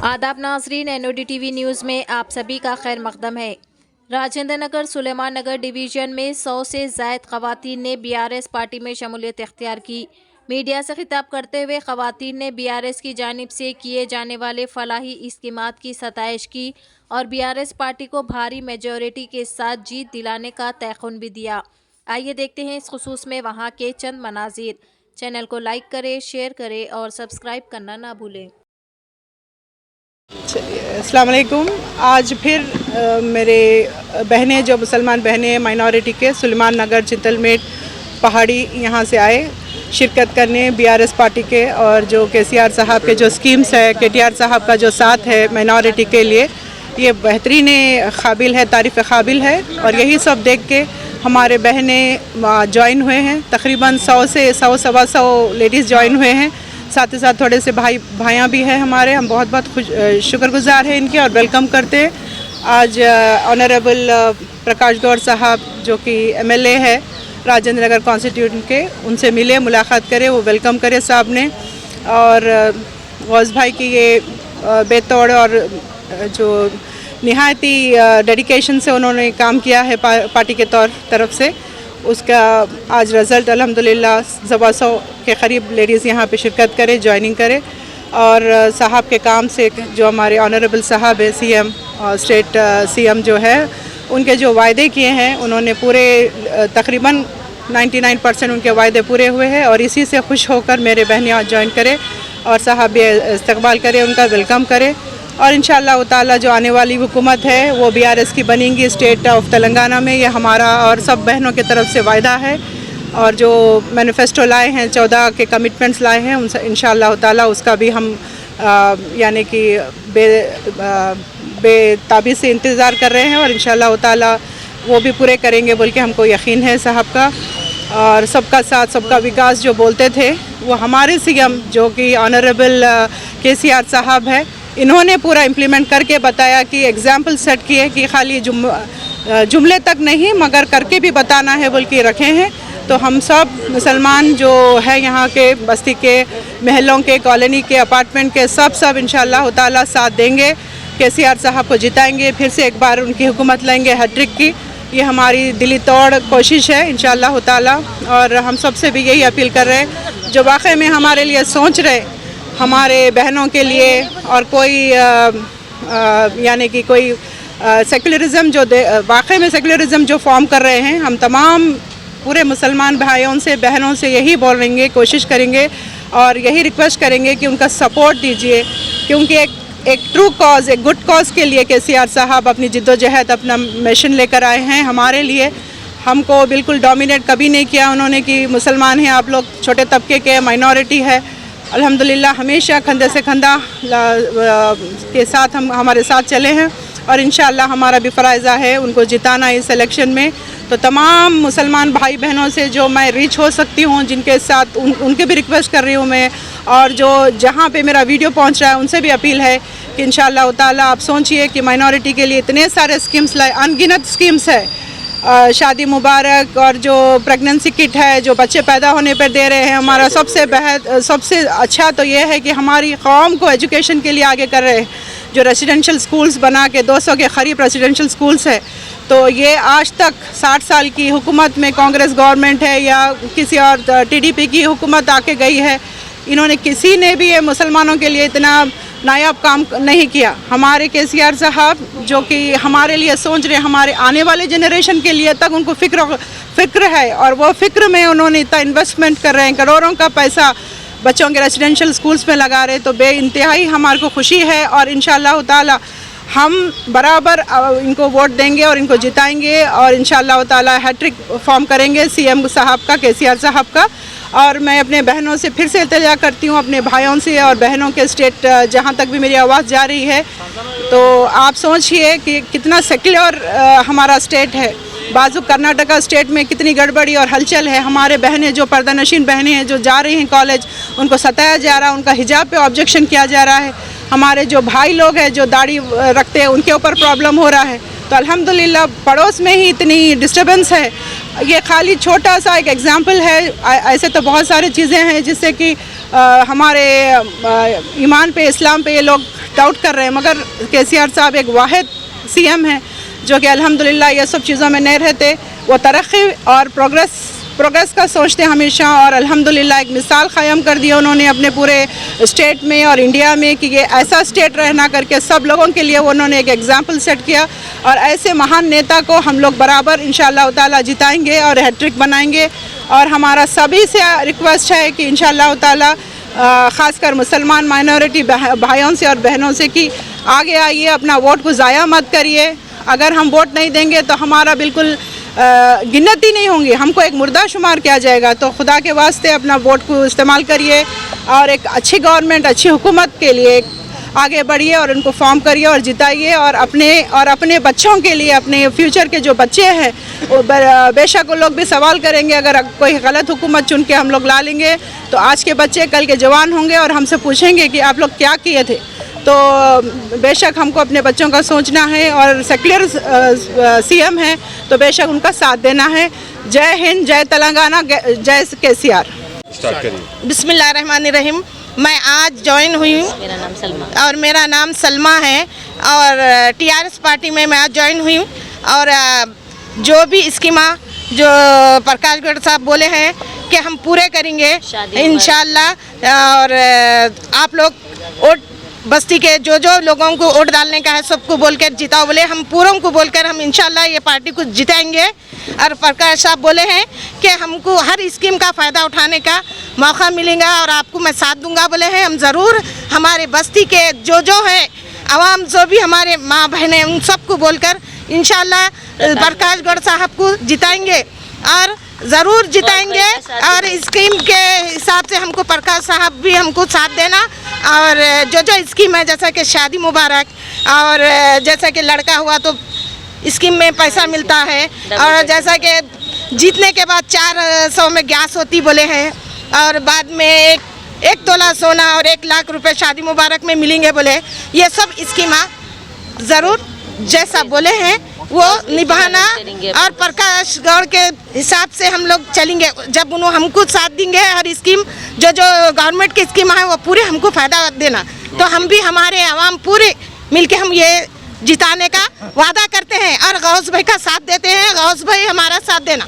आदाब नाजरीन, NOD-TV news में आप सभी का खैर मकदम है। राजेंद्र नगर सुलेमान नगर डिवीज़न में 100 से ज़ायद ख़वातीन ने BRS पार्टी में शमूलियत इख्तियार की। मीडिया से खिताब करते हुए ख़वातीन ने BRS की जानिब से किए जाने वाले फलाही इस्कीमात की सताइश की और BRS पार्टी को भारी मेजॉरिटी के साथ जीत दिलाने का तयक़ुन भी दिया। आइए देखते हैं इस खुसूस में वहाँ के चंद मनाज़िर। चैनल को लाइक करें, शेयर करें और सब्सक्राइब करना ना भूलें। चलिए, अस्सलाम वालेकुम। आज फिर मेरे बहनें जो मुसलमान बहनें माइनॉरिटी के सुलेमान नगर चिंतलमेट पहाड़ी यहाँ से आए शिरकत करने BRS पार्टी के, और जो KCR साहब के जो स्कीम्स है, KTR साहब का जो साथ है माइनॉरिटी के लिए, ये बेहतरीन काबिल है, तारीफ़ काबिल है। और यही सब देख के हमारे बहनें ज्वाइन हुए हैं। तकरीबन 100 से 100-125 लेडीज़ ज्वाइन हुए हैं। साथ ही साथ थोड़े से भाइयाँ भी हैं हमारे। हम बहुत बहुत शुक्रगुज़ार हैं इनके और वेलकम करते हैं। आज ऑनरेबल प्रकाश गौर साहब जो कि MLA है राजेंद्र नगर कॉन्स्टिट्यूशन के, उनसे मिले, मुलाकात करें, वो वेलकम करे साहब ने। और गौस भाई की ये बेतौड़ और जो निहायती डेडिकेशन से उन्होंने काम किया है पार्टी के तरफ से, उसका आज रिज़ल्ट अल्हम्दुलिल्लाह 100 के करीब लेडीज़ यहाँ पे शिरकत करें, ज्वाइनिंग करें। और साहब के काम से जो हमारे ऑनरेबल साहब है CM और स्टेट CM जो है, उनके जो वायदे किए हैं उन्होंने पूरे तकरीबन 99% उनके वायदे पूरे हुए हैं। और इसी से खुश होकर मेरे बहनें आज ज्वाइन करें और साहब भी इस्तकबाल करें, उनका वेलकम करें। और इंशाअल्लाह ताला जो आने वाली हुकूमत है वो BRS की बनेंगी स्टेट ऑफ तेलंगाना में। ये हमारा और सब बहनों की तरफ से वायदा है। और जो मैनिफेस्टो लाए हैं, 14 के कमिटमेंट्स लाए हैं, उनसे इंशाअल्लाह ताला उसका भी हम यानी कि बेताबी से इंतज़ार कर रहे हैं। और इंशाअल्लाह ताला वो भी पूरे करेंगे बोल के हमको यकीन है साहब का। और सबका साथ सबका विकास जो बोलते थे, वो हमारे CM जो कि ऑनरेबल KCR साहब है, इन्होंने पूरा इम्प्लीमेंट करके बताया कि एग्ज़ाम्पल सेट किए कि खाली जुमले तक नहीं मगर करके भी बताना है बोल के रखे हैं। तो हम सब मुसलमान जो है यहाँ के बस्ती के, महलों के, कॉलोनी के, अपार्टमेंट के, सब इंशाअल्लाह ताला साथ देंगे। KCR साहब को जिताएंगे, फिर से एक बार उनकी हुकूमत लाएंगे हैट्रिक की। ये हमारी दिली तोड़ कोशिश है इंशाअल्लाह ताला। और हम सबसे भी यही अपील कर रहे हैं जो वाकई में हमारे लिए सोच रहे, हमारे बहनों के लिए, और कोई यानी कि कोई सेकुलरिज़म जो वाकई में सेकुलरिज़म जो फॉर्म कर रहे हैं, हम तमाम पूरे मुसलमान भाइयों से, बहनों से यही बोल रहेंगे, कोशिश करेंगे और यही रिक्वेस्ट करेंगे कि उनका सपोर्ट दीजिए। क्योंकि एक ट्रू कॉज, एक गुड कॉज के लिए KCR साहब अपनी जिद्दोजहद, अपना मिशन लेकर आए हैं हमारे लिए। हमको बिल्कुल डोमिनेट कभी नहीं किया उन्होंने कि मुसलमान हैं आप लोग, छोटे तबके के, माइनॉरिटी है। अल्हम्दुलिल्लाह हमेशा कंधे से कंधा के साथ हम हमारे साथ चले हैं। और इंशाअल्लाह हमारा भी फ़राइज़ा है उनको जिताना इस इलेक्शन में। तो तमाम मुसलमान भाई बहनों से जो मैं रीच हो सकती हूँ, जिनके साथ उनके भी रिक्वेस्ट कर रही हूँ मैं, और जो जहाँ पे मेरा वीडियो पहुँच रहा है उनसे भी अपील है कि इंशाअल्लाह ताला आप सोचिए कि माइनॉरिटी के लिए इतने सारे स्कीम्स लाए, अनगिनत स्कीम्स है। शादी मुबारक और जो प्रेगनेंसी किट है जो बच्चे पैदा होने पर दे रहे हैं। हमारा सबसे अच्छा तो ये है कि हमारी कौम को एजुकेशन के लिए आगे कर रहे हैं, जो रेसिडेंशियल स्कूल्स बना के 200 के करीब रेसिडेंशियल स्कूल्स है। तो ये आज तक 60 साल की हुकूमत में, कांग्रेस गवर्नमेंट है या किसी और TDP की हुकूमत आके गई है, इन्होंने किसी ने भी ये मुसलमानों के लिए इतना नायाब काम नहीं किया। हमारे KCR साहब जो कि हमारे लिए सोच रहे, हमारे आने वाले जनरेशन के लिए तक उनको फ़िक्र है, और वो फ़िक्र में उन्होंने इतना इन्वेस्टमेंट कर रहे हैं, करोड़ों का पैसा बच्चों के रेसिडेंशियल स्कूल्स में लगा रहे। तो बेइंतहाई हमारे को खुशी है और इंशाअल्लाह ताला हम बराबर इनको वोट देंगे और इनको जिताएंगे। और इंशाअल्लाह ताला हैट्रिक फॉर्म करेंगे CM साहब का, KCR साहब का। और मैं अपने बहनों से फिर से इल्तिजा करती हूँ, अपने भाइयों से और बहनों के स्टेट जहाँ तक भी मेरी आवाज़ जा रही है, तो आप सोचिए कि कितना सेक्युलर हमारा स्टेट है। बाजू कर्नाटका स्टेट में कितनी गड़बड़ी और हलचल है। हमारे बहनें जो पर्दानशीन बहनें हैं जो जा रही हैं कॉलेज, उनको सताया जा रहा है, उनका हिजाब पे ऑब्जेक्शन किया जा रहा है। हमारे जो भाई लोग हैं जो दाढ़ी रखते हैं, उनके ऊपर प्रॉब्लम हो रहा है। तो अल्हम्दुलिल्लाह पड़ोस में ही इतनी डिस्टर्बेंस है। ये खाली छोटा सा एक एग्ज़ाम्पल है, ऐसे तो बहुत सारी चीज़ें हैं जिससे कि हमारे ईमान पे, इस्लाम पे ये लोग डाउट कर रहे हैं, मगर केसीआर साहब एक वाहिद सीएम हैं जो कि अल्हम्दुलिल्लाह ये सब चीज़ों में नहीं रहते। वो तरक्की और प्रोग्रेस का सोचते हमेशा, और अल्हम्दुलिल्लाह एक मिसाल क़ायम कर दी उन्होंने अपने पूरे स्टेट में और इंडिया में कि ये ऐसा स्टेट रहना करके सब लोगों के लिए उन्होंने एक एग्जाम्पल सेट किया। और ऐसे महान नेता को हम लोग बराबर इंशाअल्लाह ताला जिताएंगे और हैट्रिक बनाएंगे। और हमारा सभी से रिक्वेस्ट है कि इंशाअल्लाह ताला ख़ासकर मुसलमान माइनॉरिटी भाइयों से और बहनों से कि आगे आइए, अपना वोट को ज़ाया मत करिए। अगर हम वोट नहीं देंगे तो हमारा बिल्कुल गिनती नहीं होंगी, हमको एक मुर्दा शुमार किया जाएगा। तो खुदा के वास्ते अपना वोट को इस्तेमाल करिए और एक अच्छी गवर्नमेंट, अच्छी हुकूमत के लिए आगे बढ़िए और उनको फॉर्म करिए और जिताइए। और अपने बच्चों के लिए, अपने फ्यूचर के जो बच्चे हैं वो बेशक वो लोग भी सवाल करेंगे, अगर कोई गलत हुकूमत चुन के हम लोग ला लेंगे तो आज के बच्चे कल के जवान होंगे और हमसे पूछेंगे कि आप लोग क्या किए थे। तो बेशक हमको अपने बच्चों का सोचना है और सेक्युलर सीएम है तो बेशक उनका साथ देना है। जय हिंद, जय तेलंगाना, जय केसीआर। स्टार्ट करिए। बिस्मिल्लाहिर्रहमानिर्रहीम। मैं आज ज्वाइन हुई हूँ। मेरा नाम सलमा। और मेरा नाम सलमा है और टीआरएस पार्टी में मैं आज ज्वाइन हुई हूँ। और जो भी स्कीमा जो प्रकाश गौड़ साहब बोले हैं कि हम पूरे करेंगे इंशाल्लाह। और आप लोग वोट बस्ती के जो लोगों को वोट डालने का है सबको बोलकर जिताओ बोले, हम पूरों को बोलकर हम इंशाल्लाह ये पार्टी को जिताएंगे। और प्रकाश साहब बोले हैं कि हमको हर स्कीम का फ़ायदा उठाने का मौका मिलेगा और आपको मैं साथ दूंगा बोले हैं। हम ज़रूर हमारे बस्ती के जो है आवाम, जो भी हमारे माँ बहनें, उन सबको बोलकर इंशाल्लाह प्रकाश गौड़ साहब को जिताएंगे और ज़रूर जिताएंगे। और स्कीम के हिसाब से हमको प्रकाश साहब भी हमको साथ देना। और जो स्कीम है जैसा कि शादी मुबारक और जैसा कि लड़का हुआ तो स्कीम में पैसा मिलता है, और जैसा कि जीतने के बाद 400 में गैस होती बोले हैं, और बाद में एक तोला सोना और 1 लाख रुपए शादी मुबारक में मिलेंगे बोले। ये सब स्कीमा ज़रूर जैसा बोले हैं वो निभाना। और प्रकाश गौड़ के हिसाब से हम लोग चलेंगे, जब उन्होंने हमको साथ देंगे। हर स्कीम जो गवर्नमेंट की स्कीम है वो पूरे हमको फ़ायदा देना, तो हम भी हमारे आवाम पूरे मिलके हम ये जिताने का वादा करते हैं और गौस भाई का साथ देते हैं। गौस भाई हमारा साथ देना।